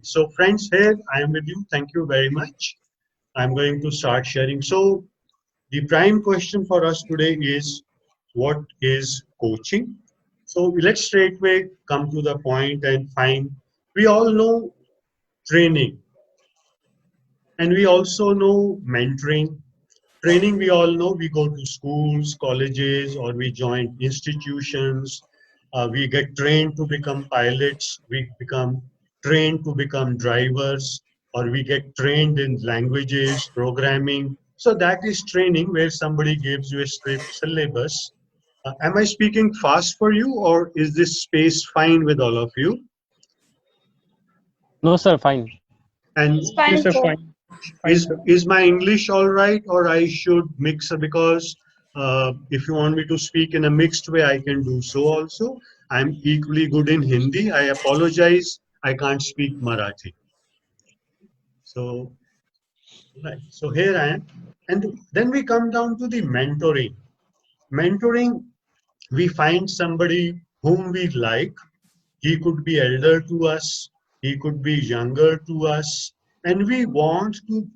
So friends, here I am with you. Thank you very much. I'm going to start sharing. So the prime question for us today is, what is coaching? So let's straightway come to the point and find, we all know training and we also know mentoring. Training, we all know, we go to schools, colleges, or we join institutions. We get trained to become pilots, we become trained to become drivers, or we get trained in languages, programming. So that is training where somebody gives you a strict syllabus. Am I speaking fast for you, or is this space fine with all of you? No, sir, fine. And It's fine, Yes, sir, sir. fine, sir. is my English all right, or I should mix it? Because if you want me to speak in a mixed way, I can do so also. I'm equally good in Hindi. I apologize. I can't speak Marathi. So, right. So here I am. And then we come down to the mentoring. Mentoring, we find somebody whom we like. He could be elder to us, he could be younger to us, and we want to,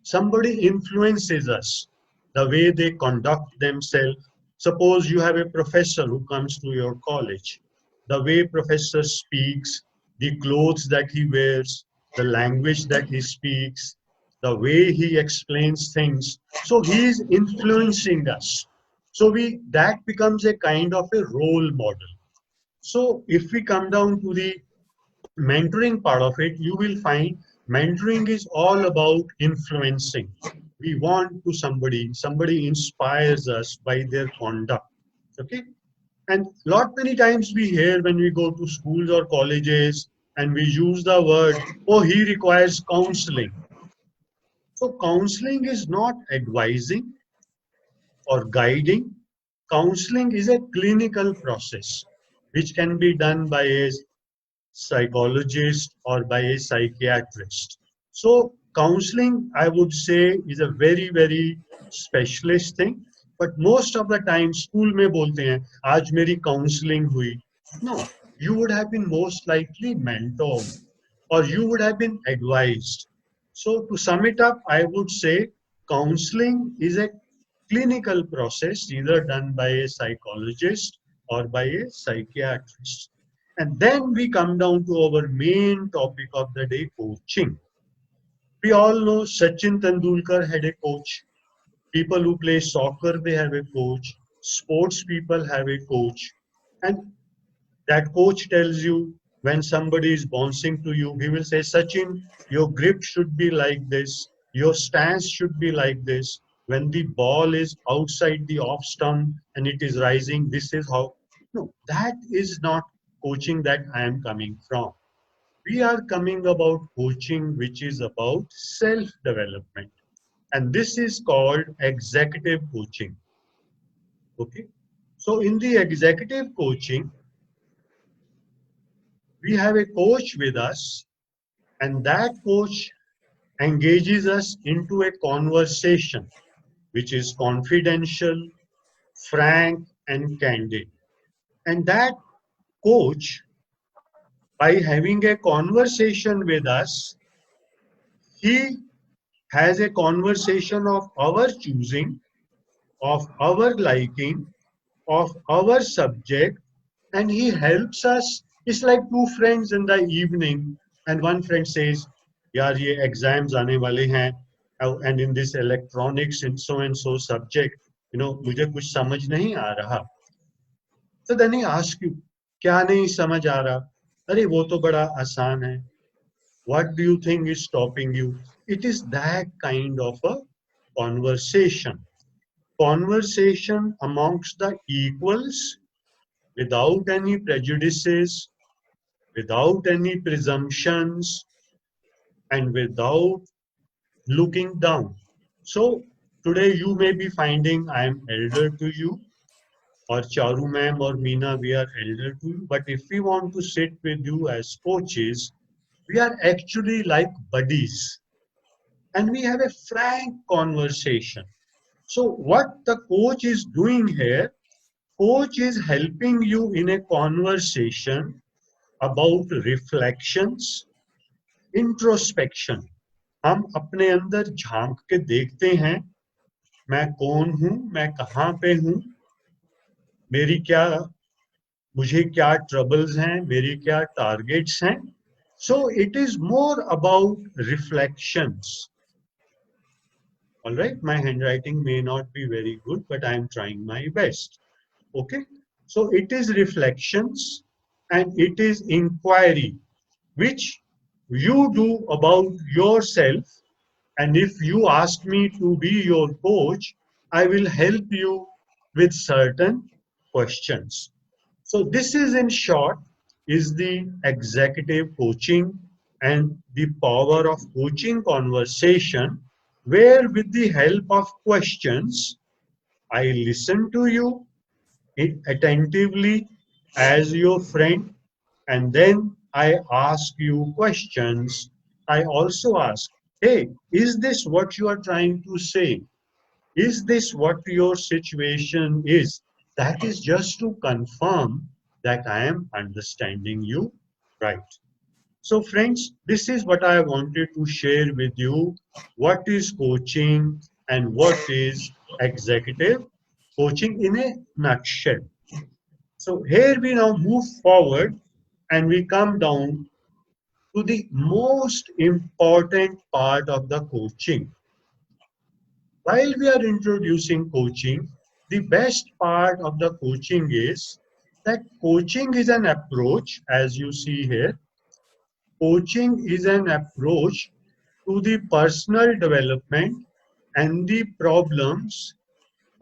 somebody influences us, the way they conduct themselves. Suppose you have a professor who comes to your college. The way professor speaks, the clothes that he wears, the language that he speaks, the way he explains things. So he is influencing us. So we that becomes a kind of a role model. So if we come down to the mentoring part of it, you will find mentoring is all about influencing. We want to somebody inspires us by their conduct. Okay. And lot many times we hear when we go to schools or colleges and we use the word, oh, he requires counseling. So counseling is not advising or guiding. Counseling is a clinical process which can be done by a psychologist or by a psychiatrist. So counseling, I would say, is a very, very specialist thing. But most of the time, school में बोलते हैं, आज मेरी counseling हुई. No, you would have been most likely mentored or you would have been advised. So to sum it up, I would say counseling is a clinical process either done by a psychologist or by a psychiatrist. And then we come down to our main topic of the day, coaching. We all know Sachin Tendulkar had a coach. People who play soccer, they have a coach. Sports people have a coach. And that coach tells you when somebody is bouncing to you, he will say, Sachin, your grip should be like this. Your stance should be like this. When the ball is outside the off stump and it is rising, this is how. No, that is not coaching that I am coming from. We are coming about coaching which is about self development. And this is called executive coaching. Okay. So in the executive coaching, we have a coach with us, and that coach engages us into a conversation which is confidential, frank, and candid. And that coach, by having a conversation with us, he has a conversation of our choosing, of our liking, of our subject, and he helps us. It's like two friends in the evening, and one friend says, "Yaar, ye exams aane wale hain, and in this electronics and so subject, मुझे कुछ समझ नहीं आ रहा." So then he asks you, क्या नहीं समझ आ रहा? अरे वो तो बड़ा आसान है. What do you think is stopping you? It is that kind of a conversation. Conversation amongst the equals without any prejudices, without any presumptions, and without looking down. So today you may be finding I am elder to you, or Charu ma'am or Meena, we are elder to you. But if we want to sit with you as coaches, we are actually like buddies and we have a frank conversation. So what the coach is doing here, coach is helping you in a conversation about reflections, introspection, हम अपने अंदर झांक के देखते हैं, मैं कौन हूं, मैं कहां पे हूं, मेरी क्या, मुझे क्या ट्रबल्स हैं, मेरी क्या टारगेट्स हैं. So it is more about reflections. All right, my handwriting may not be very good, but I am trying my best. Okay, so it is reflections and it is inquiry which you do about yourself. And if you ask me to be your coach, I will help you with certain questions. So this is in short is the executive coaching and the power of coaching conversation, where with the help of questions, I listen to you attentively as your friend, and then I ask you questions. I also ask, hey, is this what you are trying to say? Is this what your situation is? That is just to confirm that I am understanding you right. So, friends, this is what I wanted to share with you. What is coaching and what is executive coaching in a nutshell? So, here we now move forward and we come down to the most important part of the coaching. While we are introducing coaching, the best part of the coaching is that coaching is an approach, as you see here. Coaching is an approach to the personal development and the problems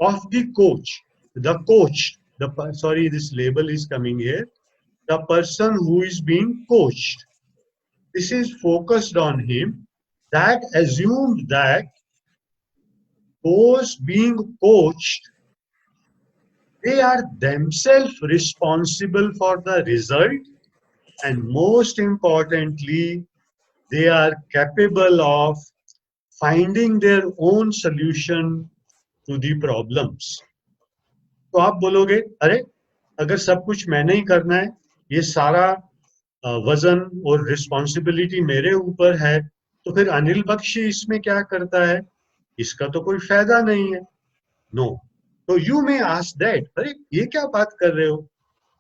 of the coach. The coach, sorry, this label is coming here. The person who is being coached. This is focused on him. That assumed that those being coached, they are themselves responsible for the result, and most importantly, they are capable of finding their own solution to the problems. तो आप बोलोगे, अरे अगर सब कुछ मैंने ही करना है, ये सारा वजन और रिस्पॉन्सिबिलिटी मेरे ऊपर है, तो फिर अनिल बख्शी इसमें क्या करता है, इसका तो कोई फायदा नहीं है. नो. तो यू मे आस्क दैट, अरे ये क्या बात कर रहे हो,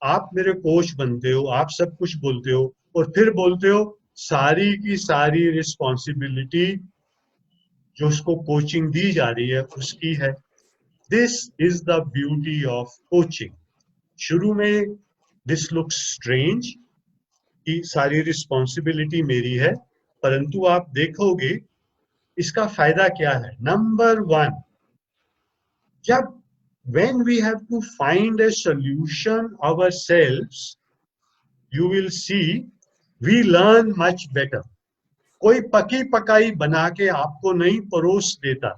आप मेरे कोच बनते हो, आप सब कुछ बोलते हो, और फिर बोलते हो सारी की सारी रिस्पॉन्सिबिलिटी जो उसको कोचिंग दी जा रही है उसकी है. This is the beauty of coaching. शुरू में दिस लुक्स स्ट्रेंज कि सारी रिस्पॉन्सिबिलिटी मेरी है, परंतु आप देखोगे इसका फायदा क्या है. नंबर वन, जब when we have to find a solution ourselves, you will see we learn much better. कोई पकी पकाई बना के आपको नहीं परोस देता.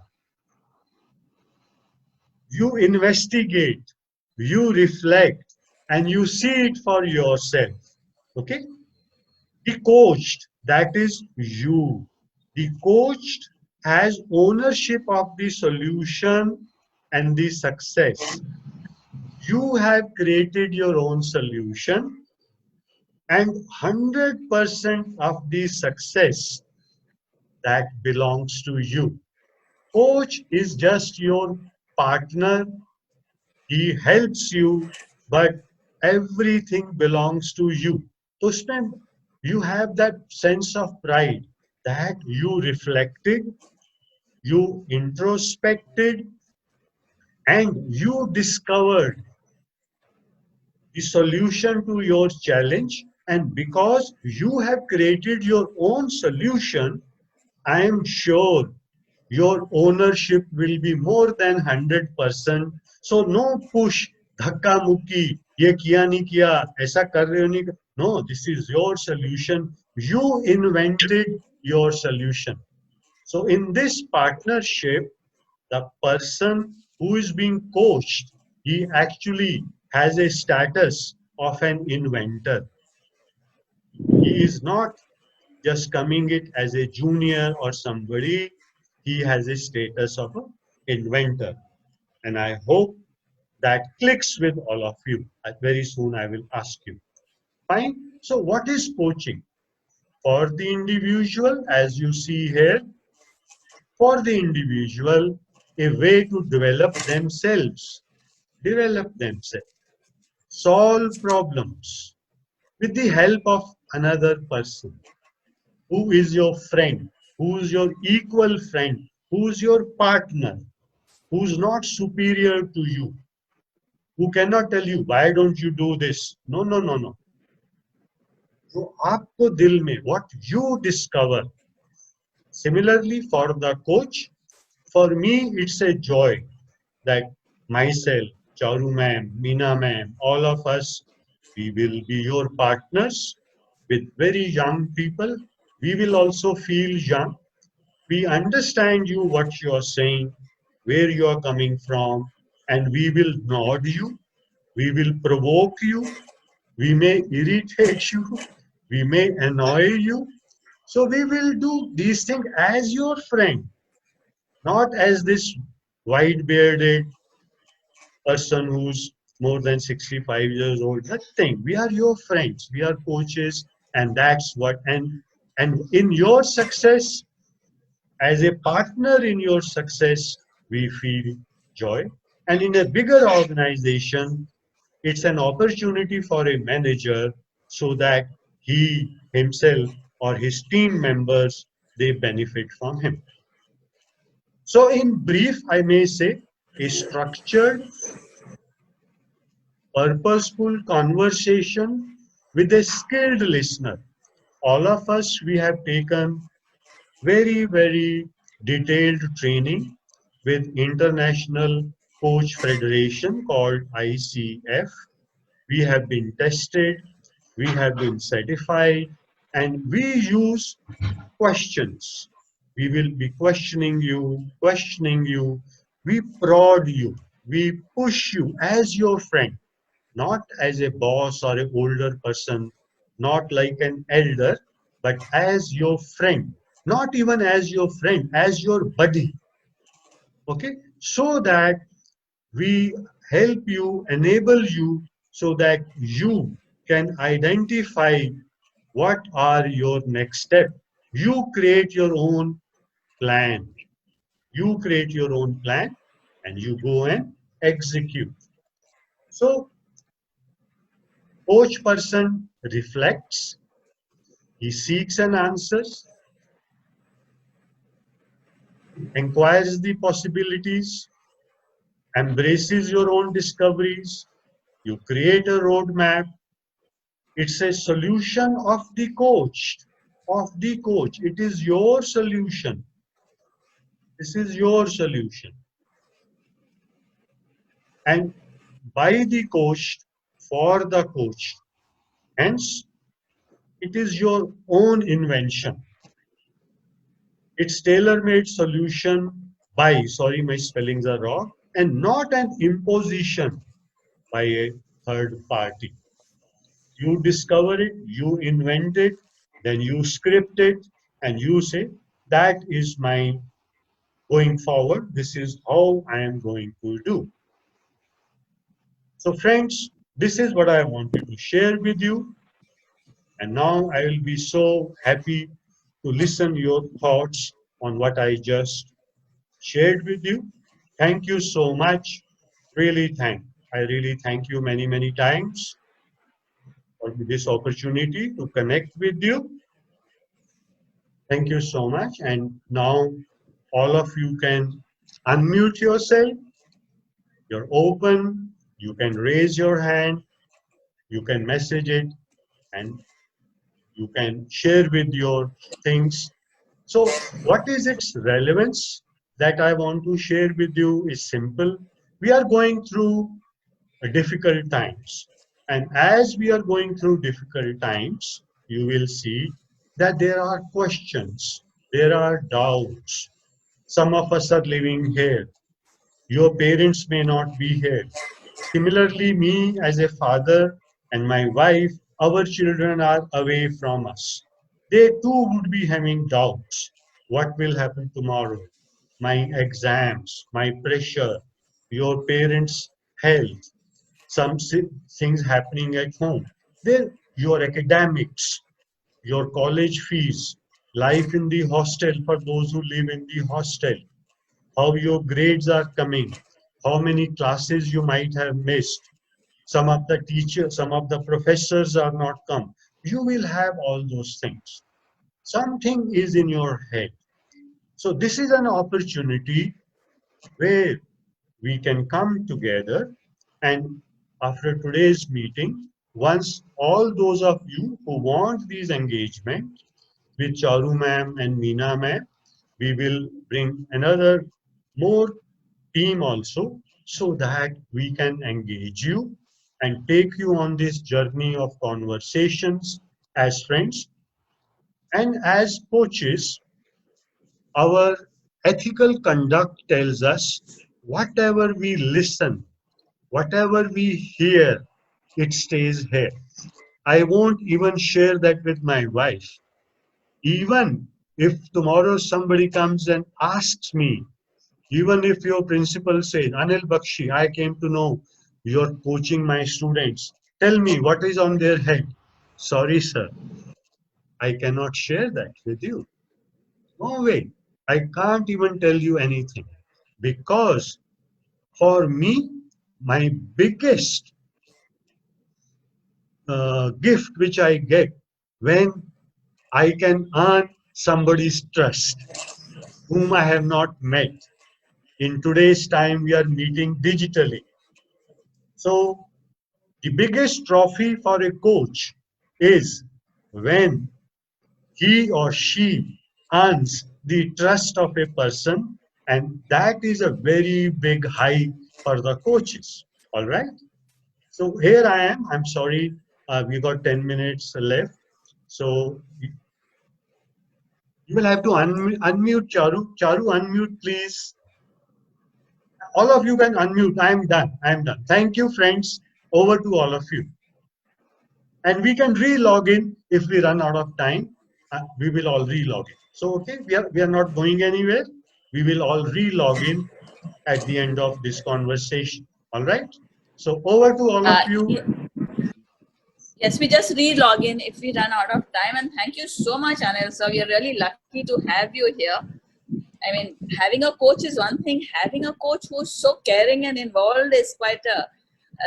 You investigate, you reflect, and you see it for yourself. Okay? The coached, that is you. The coached has ownership of the solution and the success. You have created your own solution, and 100% of the success that belongs to you. Coach is just your partner. He helps you, but everything belongs to you. So उसमें you have that sense of pride that you reflected, you introspected, and you discovered the solution to your challenge. And because you have created your own solution, I am sure your ownership will be more than 100%. So no push, धक्का मुक्की, ये किया नहीं किया, ऐसा कर रहे हो नहीं. No, this is your solution. You invented your solution. So in this partnership, the person who is being coached, he actually has a status of an inventor. He is not just coming it as a junior or somebody. He has a status of an inventor. And I hope that clicks with all of you. Very soon I will ask you. Fine. So what is coaching? For the individual, as you see here, for the individual, a way to develop themselves, solve problems with the help of another person who is your friend, who is your equal friend, who is your partner, who is not superior to you, who cannot tell you, why don't you do this? No, no, no, no. जो आपको दिल में, what you discover. Similarly, for the coach, for me, it's a joy that myself, Charu ma'am, Meena ma'am, all of us, we will be your partners with very young people. We will also feel young. We understand you, what you are saying, where you are coming from, and we will nod you. We will provoke you. We may irritate you. We may annoy you. So we will do these things as your friend, not as this white bearded person who's more than 65 years old. Nothing. We are your friends. We are coaches, and that's what. And in your success, as a partner in your success, we feel joy. And in a bigger organization, it's an opportunity for a manager so that he himself or his team members they benefit from him. So in brief, I may say a structured, purposeful conversation with a skilled listener. All of us, we have taken very, very detailed training with International Coach Federation called ICF. We have been tested, we have been certified, and we use questions. We will be questioning you, we prod you, we push you as your friend, not as a boss or an older person, not like an elder, but as your friend, not even as your friend, as your buddy. Okay, so that we help you, enable you, so that you can identify what are your next step. You create your own plan. You create your own plan and you go and execute. So coach person reflects, he seeks an answers, inquires the possibilities, embraces your own discoveries, you create a roadmap. It's a solution of the coach, of the coach. It is your solution. This is your solution. And by the coach, for the coach. Hence, it is your own invention. It's tailor-made solution by, sorry, my spellings are wrong, and not an imposition by a third party. You discover it, you invent it, then you script it, and you say, that is my going forward. This is how I am going to do. So friends, this is what I wanted to share with you. And now I will be so happy to listen your thoughts on what I just shared with you. Thank you so much. I really thank you many, many times for this opportunity to connect with you. Thank you so much. And now all of you can unmute yourself. You're open. You can raise your hand. You can message it and you can share with your things. So what is its relevance that I want to share with you is simple. We are going through difficult times. And as we are going through difficult times, you will see that there are questions, there are doubts. Some of us are living here. Your parents may not be here. Similarly, me as a father and my wife, our children are away from us. They too would be having doubts. What will happen tomorrow? My exams, my pressure, your parents' health, some things happening at home. Your academics. your college fees, life in the hostel for those who live in the hostel, how your grades are coming, how many classes you might have missed, some of the teachers, some of the professors are not come. You will have all those things. Something is in your head. So this is an opportunity where we can come together, and after today's meeting, once all those of you who want these engagement with Charu ma'am and Meena ma'am, we will bring another more team also, so that we can engage you and take you on this journey of conversations as friends and as coaches. Our ethical conduct tells us whatever we listen, whatever we hear, it stays here. I won't even share that with my wife. Even if tomorrow somebody comes and asks me, even if your principal says, Anil Bakshi, I came to know you're coaching my students. Tell me what is on their head. Sorry, sir, I cannot share that with you. No way. I can't even tell you anything because for me, my biggest gift which I get when I can earn somebody's trust whom I have not met. In today's time, we are meeting digitally. So the biggest trophy for a coach is when he or she earns the trust of a person, and that is a very big high for the coaches. All right. So here I am. I'm sorry, we got 10 minutes left. So you will have to unmute Charu. Charu, unmute, please. All of you can unmute. I'm done. I'm done. Thank you, friends. Over to all of you. And we can re-log in if we run out of time. We will all re-log in. So, okay, we are not going anywhere. We will all re-log in at the end of this conversation. All right. So over to all of you. Yes, we just re-log in if we run out of time. And thank you so much, Anil. So we are really lucky to have you here. I mean, having a coach is one thing. Having a coach who's so caring and involved is quite a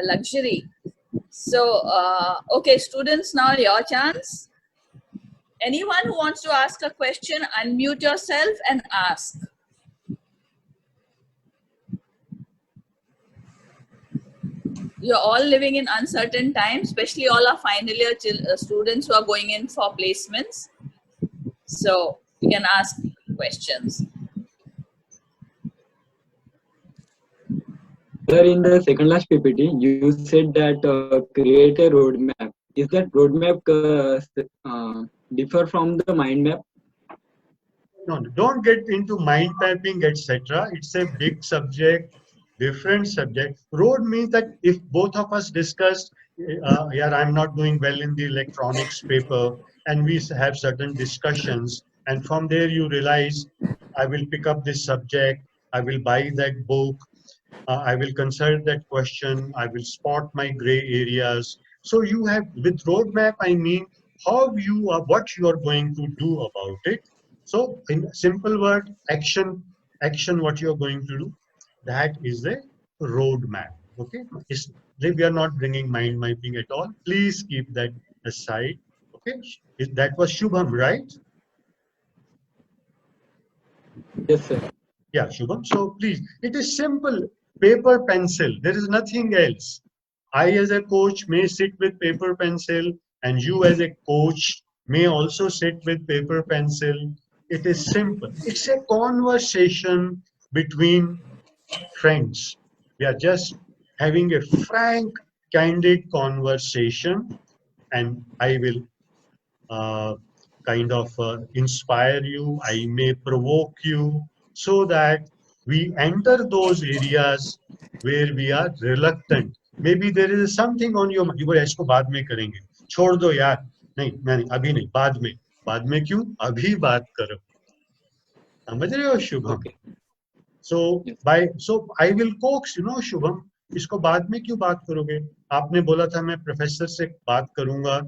luxury. So, okay, students, now your chance. Anyone who wants to ask a question, unmute yourself and ask. You're all living in uncertain times, especially all our final year students who are going in for placements. So you can ask questions. Sir, in the second last PPT, you said that create a roadmap. Is that roadmap differ from the mind map? No, don't get into mind mapping, etc. It's a big subject, different subject. Road means that if both of us discuss, yeah, I'm not doing well in the electronics paper, and we have certain discussions, and from there you realize, I will pick up this subject, I will buy that book, I will consider that question, I will spot my gray areas. So you have, with roadmap, I mean how you are, what you are going to do about it. So in simple word, action, what you are going to do, that is the roadmap. Okay, we are not bringing mind mapping at all. Please keep that aside. Okay, that was Shubham, right? Yes, sir. Yeah, Shubham. So please, it is simple. Paper, pencil. There is nothing else. I, as a coach, may sit with paper, pencil, and you, as a coach, may also sit with paper, pencil. It is simple. It's a conversation between friends. We are just having a frank, candid conversation, and I will kind of inspire you, I may provoke you, so that we enter those areas where we are reluctant. Maybe there is something on your mind. You बोले इसको बाद में करेंगे, छोड़ दो यार, नहीं नहीं अभी नहीं, बाद में क्यों, अभी बात करो, समझ रहे हो Shubham? Okay. So I will coax, Shubham, इसको बाद में क्यों बात करोगे? आपने बोला था मैं प्रोफेसर से बात करूंगा,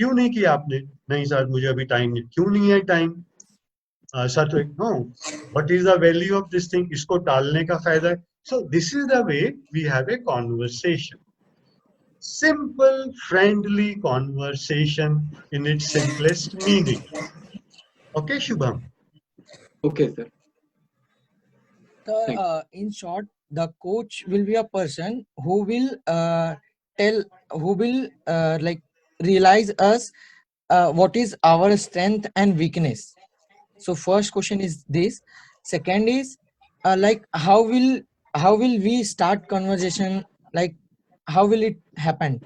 क्यों नहीं किया आपने? नहीं सर मुझे अभी टाइम नहीं. क्यों नहीं है टाइम? सर तो no. What is the value of this thing? इसको टालने का फायदा है. So this is the way we have a conversation. Simple, friendly conversation in its simplest meaning. Okay, Shubham? Okay, sir. So, Thank in short, the coach will be a person who will tell, who will like realize us what is our strength and weakness. So, first question is this. Second is like how will we start conversation? Like how will it happen?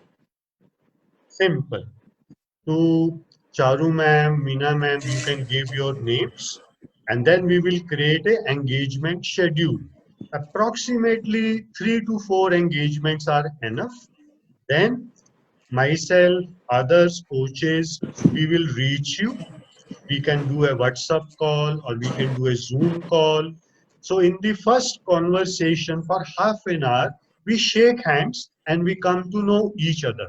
Simple. To Charu ma'am, Meena ma'am, you can give your names and then we will create an engagement schedule. Approximately 3 to 4 engagements are enough. Then myself, others, coaches, we will reach you. We can do a WhatsApp call or we can do a Zoom call. So in the first conversation for half an hour, we shake hands and we come to know each other.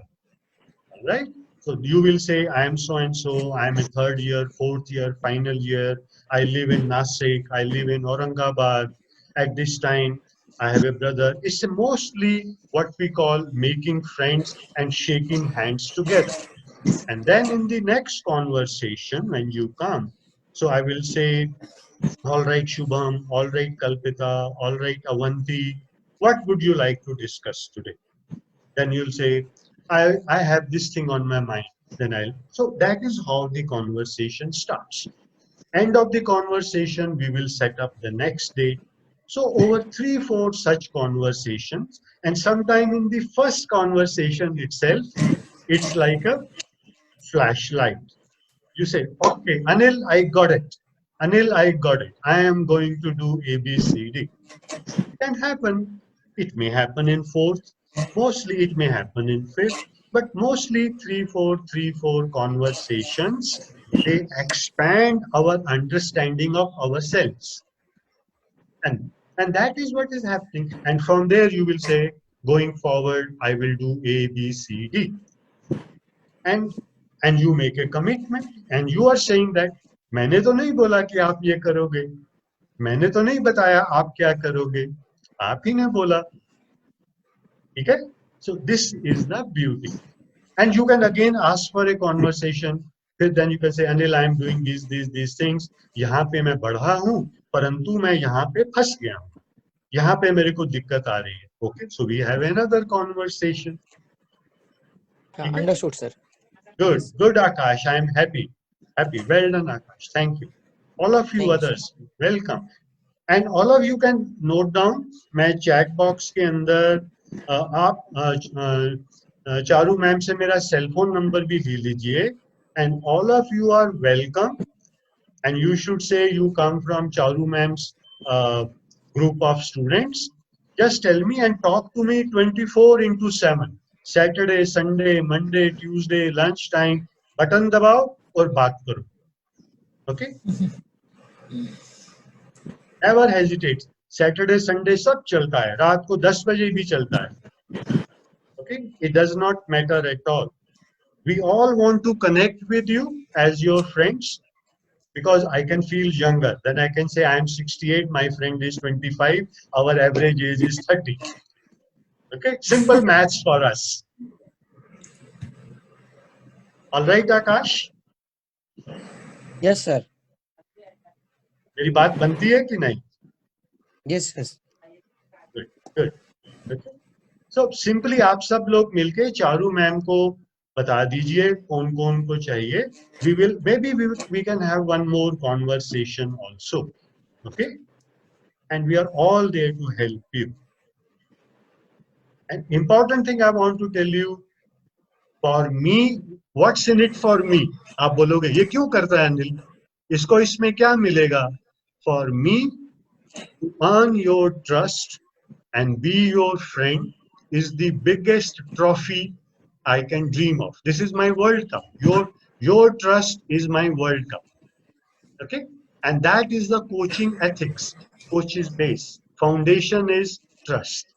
Right? So you will say, I am so and so, I am a third year, fourth year, final year. I live in Nasik, I live in Aurangabad. At this time, I have a brother. It's mostly what we call making friends and shaking hands together. And then in the next conversation, when you come, so I will say, all right, Shubham, all right, Kalpita, all right, Avanti, what would you like to discuss today? Then you'll say, I have this thing on my mind. So that is how the conversation starts. End of the conversation, we will set up the next day. So over 3, 4 such conversations, and sometime in the first conversation itself, it's like a flashlight. You say, okay, Anil, I got it. Anil, I got it. I am going to do A, B, C, D. It can happen. It may happen in fourth. Mostly it may happen in fifth. But mostly 3, 4 conversations, they expand our understanding of ourselves. And that is what is happening. And from there you will say, going forward, I will do A, B, C, D. And you make a commitment and you are saying that मैंने तो नहीं बोला कि आप ये करोगे, मैंने तो नहीं बताया आप क्या करोगे, आप ही ने बोला. ठीक है? So this is the beauty. And you can again ask for a conversation. फिर then you can say, Anil, I am doing these things. यहाँ पे मैं बढ़ा हूँ, परंतु मैं यहाँ पे फंस गया हूँ. यहाँ पे मेरे को दिक्कत आ रही है. Okay, so we have another conversation. ठीक है? Understood, sir. Good, Yes. good, Akash. I am happy. Happy. Well done, Akash. Thank you. All of you Thank you, others, welcome. And all of you can note down. मैं chat box के अंदर आप Charu ma'am से मेरा cell phone number भी ले लीजिए. And all of you are welcome. And you should say you come from Charu ma'am's group of students. Just tell me and talk to me 24/7. Saturday, Sunday, Monday, Tuesday, lunchtime. Button दबाओ और बात करो. Okay? Never hesitate. Saturday, Sunday सब चलता है. रात को 10 बजे भी चलता है. Okay? It does not matter at all. We all want to connect with you as your friends. Because I can feel younger. Then I can say I am 68, my friend is 25, our average age is 30. Okay, simple maths for us. All right, Akash? Yes, sir. मेरी बात बनती है कि नहीं? Yes, yes. Good, good. Okay. So simply आप सब लोग मिलके चारू मैम को बता दीजिए कौन कौन को चाहिए. We can have one more conversation also. Okay? And we are all there to help you. An important thing I want to tell you, for me, what's in it for me? आप बोलोगे ये क्यों करता है अनिल? इसको इसमें क्या मिलेगा? For me, to earn your trust and be your friend is the biggest trophy I can dream of. This is my World Cup. Your trust is my World Cup. Okay? And that is the coaching ethics, coach's base. Foundation is trust.